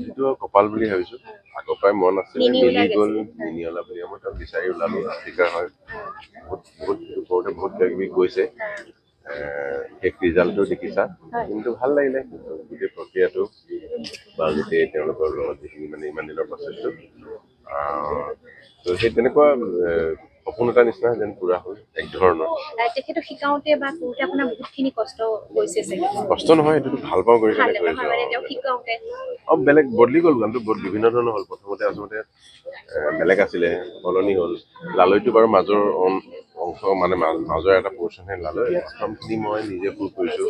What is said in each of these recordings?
যিটো কপাল বুলি ভাবিছো আগৰ পৰাই মন আছিলে মিলি গ'ল মিনিঅলা বুলি মই তাক বিচাৰি ওলালো আফ্ৰিকাৰ হয় বহুত বহুত ওপৰতে বহুত কিবা কিবি গৈছে শেষ ৰিজাল্টটো দেখিছা কিন্তু ভাল লাগিলে গোটেই প্ৰক্ৰিয়াটো বা গোটেই তেওঁলোকৰ লগত যিখিনি মানে ইমান দিনৰ প্ৰচেছটো সেই তেনেকুৱা সপোন এটা নিচিনা যেন পুৰা হ'ল এক ধৰণৰ তেখেতক শিকাওঁতে বা কৰোঁতে আপোনাৰ বহুতখিনি কষ্ট হৈছে চাগে কষ্ট নহয় এইটো ভাল পাওঁ কৰি কেনে কৰিছো বেলেগ বদলি গ'ল গানটো বহুত বিভিন্ন ধৰণৰ হ'ল প্ৰথমতে আচলতে বেলেগ আছিলে সলনি হ'ল লালৈটো বাৰু মাজৰ অংশ মানে মাজৰ এটা পৰ্চনহে লালৈ প্ৰথমখিনি মই নিজে সুৰ কৰিছো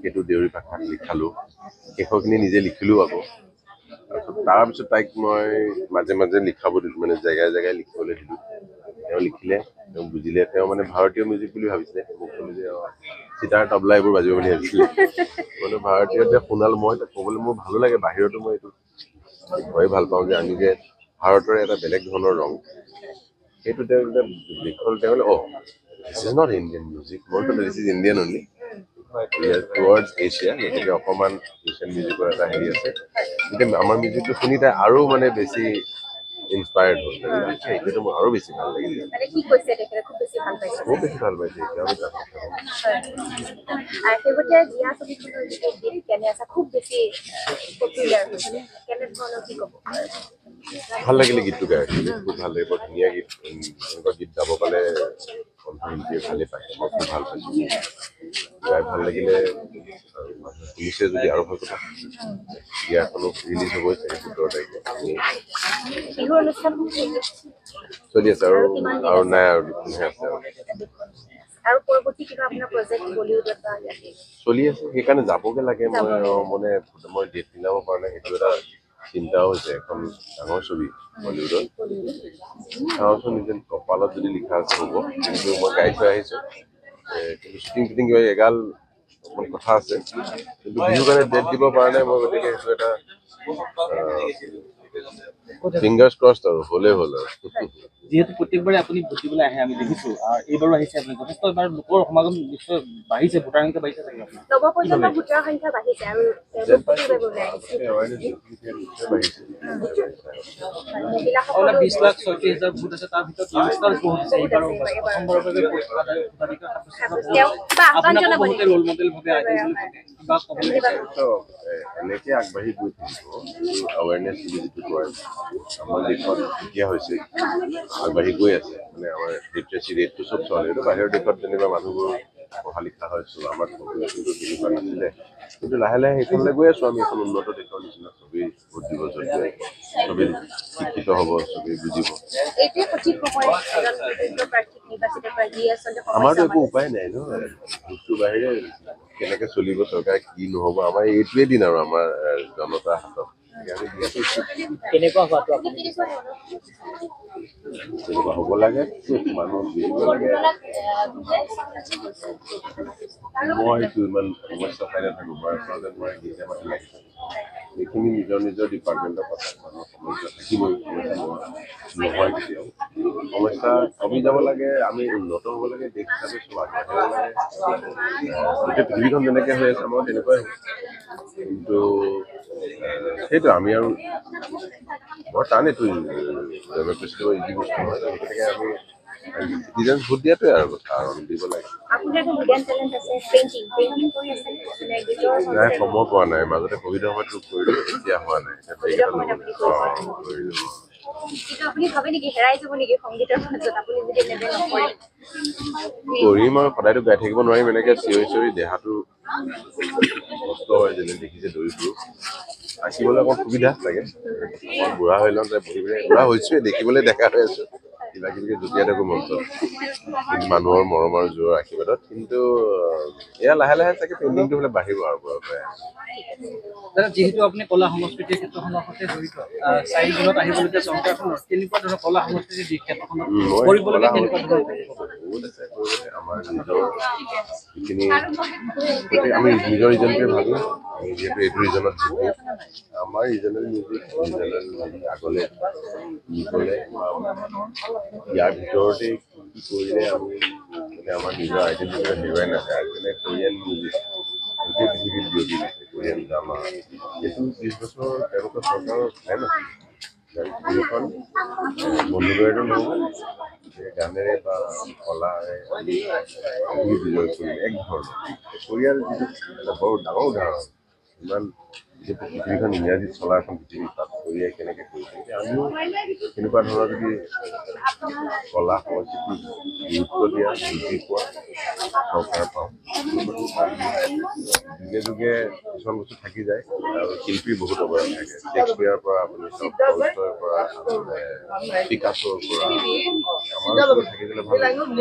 সেইটো দেউৰী ভাষাত লিখালো শেষৰখিনি নিজে লিখিলো আকৌ তাৰপিছত তাইক মই মাজে মাজে লিখাব দিলোঁ মানে জেগাই জেগাই লিখিবলৈ দিলোঁ তেওঁ লিখিলে তেওঁ বুজিলে তেওঁ মানে ভাৰতীয় মিউজিক বুলি ভাবিছিলে মোক ক'লে যে চিটাৰ তবলা এইবোৰ বাজিব বুলি ভাবিছিলে মানে ভাৰতীয় যে শুনাল মই ক'বলৈ মোৰ ভালো লাগে বাহিৰতো মই এইটো ভয়ে ভাল পাওঁ যে আমি যে ভাৰতৰে এটা বেলেগ ধৰণৰ ৰং সেইটো তেওঁ লিখল তেওঁ this is not Indian music মইতো this is Indian only towards Asia গতিকে অকণমান এছিয়ান মিউজিকৰ এটা হেৰি আছে গতিকে আমাৰ মিউজিকটো শুনি তাই আৰু মানে বেছি ইনস্পায়াৰ্ড হ'ল সেইটোতো মোৰ আৰু বেছি ভাল লাগিলে খুব বেছি ভাল পাইছে ভাল লাগিলে গীতটো গাই খুব ভাল লাগে বৰ ধুনীয়া গীত এনেকুৱা গীত গাব পালে কণ্ঠশিল্পীয়ে ভালেই পায় মই খুব ভাল পাইছোঁ গাই ভাল লাগিলে শুনিছে যদি আৰু ভাল কথা ইয়াৰখনো ৰিলিজ হ'ব চাগে 17 তাৰিখে চলি আছে আৰু নাই আৰু দুখনহে আছে চলি আছে সেইকাৰণে যাবগে লাগে মই ডেট মিলাব পৰা নাই সেইটো এটা চিন্তাও হৈছে এখন ডাঙৰ ছবি বলিউডত চাওঁচোন নিজে কপালত যদি লিখা আছে হ'ব কিন্তু মই গাই থৈ আহিছো কিন্তু শ্বুটিং টুটিং কিবা এগাল কথা আছে কিন্তু বিহুৰ কাৰণে ডেট দিব পৰা নাই মই গতিকে সেইটো এটা ফিংগাৰ্ছ ক্ৰছড আৰু হ'লেই হ'ল আৰু যিহেতু প্ৰত্যেকবাৰে আপুনি ভোটিবলৈ আহে আমি দেখিছো আৰু এইবাৰো আহিছে আপুনি যথেষ্ট এবাৰ লোকৰ সমাগম নিশ্চয় বাঢ়িছে ভোটাৰ সংখ্যা বাঢ়িছে চাগে আপোনাৰ 20,36,000 ভোট আছে তাৰ ভিতৰত য়ংষ্টাৰ্ছ বহুত আছে এইবাৰ প্ৰথমবাৰৰ বাবে আপোনাক বহুতে ৰোল মডেল ভাবে এনেকে আগবাঢ়ি গৈ থাকিব আৱেৰনেছ যিটো কয় আমাৰ দেশত এতিয়া হৈছে আগবাঢ়ি গৈ আছে মানে আমাৰ লিটাৰেচি ৰেটটো চব চলে এইটো বাহিৰৰ দেশত যেনিবা মানুহবোৰ পঢ়া লিখা হৈছো আমাৰ কিন্তু তেনেকুৱা নাছিলে কিন্তু লাহে লাহে সেইখনলৈ গৈ আছো আমি এখন উন্নত দেশৰ নিচিনা চবেই ভোট দিব চবেই শিক্ষিত হ'ব চবেই বুজিব আমাৰতো একো উপায় নাই ন ভোটটোৰ বাহিৰে কেনেকে চলিব চৰকাৰ কি নহ'ব আমাৰ এইটোৱে দিন আৰু আমাৰ জনতাৰ হাতত কেনেকুৱা হোৱাটো তেনেকুৱা হ'ব লাগে মানুহ বুজিব লাগে মইতো ইমান সমস্যা পাই নাথাকো মই আচলতে মই নিজে মাতি লাগিছো এইখিনি নিজৰ নিজৰ ডিপাৰ্টমেণ্টৰ কথা মানুহৰ সমস্যা থাকিবই নহয় কেতিয়াও সমস্যা কমি যাব লাগে আমি উন্নত হ'ব লাগে দেশ হিচাপে চব আগবাঢ়িব লাগে গোটেই পৃথিৱীখন যেনেকৈ হৈ আছে আমাৰ তেনেকুৱাই কিন্তু সেইটো আমি আৰু বৰ টান এইটো ডেম'ক্ৰেচিটো ইজি বস্তু নহয় গতিকে আমি চিটিজেন্স ভোট দিয়াটোৱে আৰু কথা আৰু দিব লাগে নাই সময় পোৱা নাই মাজতে ক'ভিডৰ সময়তো কৰিলোঁ এতিয়া হোৱা নাই কৰিম আৰু সদায়তো গাই থাকিব নোৱাৰিম এনেকে চিঞৰি চিঞৰি দেহাটো কষ্ট হয় যেনে দেখিছে দৌৰি ফুৰো আঁকিবলৈ অকণ সুবিধা লাগে অকণ বুঢ়া হৈ লওঁ বহি পেলাই বুঢ়া হৈছোৱে দেখিবলৈ দেখা হৈ আছো কিবা কিবিকে জঁপিয়াই থাকো মঞ্চত মানুহৰ মৰম আৰু জোৰৰ আশীৰ্বাদত কিন্তু এয়া লাহে লাহে চাগে পেইণ্টিংটো বোলে বাঢ়িব আৰু যিহেতু আপুনি কলা সংস্কৃতিৰ ক্ষেত্ৰখনৰ সৈতে জড়িত 4 জুনত আহিবলগীয়া চৰকাৰখনৰ কেনেকুৱা ধৰণৰ কলা সংস্কৃতিৰ দিশ ক্ষেত্ৰখনত কৰিবলগীয়া কেনেকুৱা ধৰণৰ আমাৰ নিজৰ যিখিনি আমি নিজৰ ৰিজনটোৱে ভাবো আমি যিহেতু এইটো ৰিজনত আমাৰ ৰিজনেল মিউজিক আগলৈ নিবলৈ ইয়াৰ ভিতৰতে কি কৰিলে আমি মানে আমাৰ নিজৰ আইডেণ্টিটি হেৰুৱাই নাযায় যেনে কোৰিয়ান মিউজিক গোটেই পৃথিৱীত বিয়পি গৈছে এক্সপিৰিয়েঞ্চ আমাৰ এইটো 30 বছৰ তেওঁলোকৰ চৰকাৰৰ ঠাই নাছিল এখন বন্ধুবৰ্গৰ নহ'ব যে গানেৰে বা কলাৰে বিজয় কৰি এক ধৰণৰ পৰিয়াল যিটো এটা বৰ ডাঙৰ উদাহৰণ ইমান যিটো পৃথিৱীখন ইংৰাজীত চলা এখন পৃথিৱী তাত পৰিয়াল কেনেকৈ কৰিছে এতিয়া আমিও তেনেকুৱা ধৰণৰ যদি কলা সংস্কৃতি গুৰুত্ব দিয়া বুজি পোৱা চৰকাৰ পাওঁ যুগে যুগে কিছুমান বস্তু থাকি যায় আৰু শিল্পী বহুত অৱদান থাকে শেক্সপিয়াৰৰ পৰা আপুনি চব টলষ্টয়ৰ পৰা পিকাছৰ পৰা আমাৰ ওচৰত থাকি গ'লে ভাল আপোনাৰ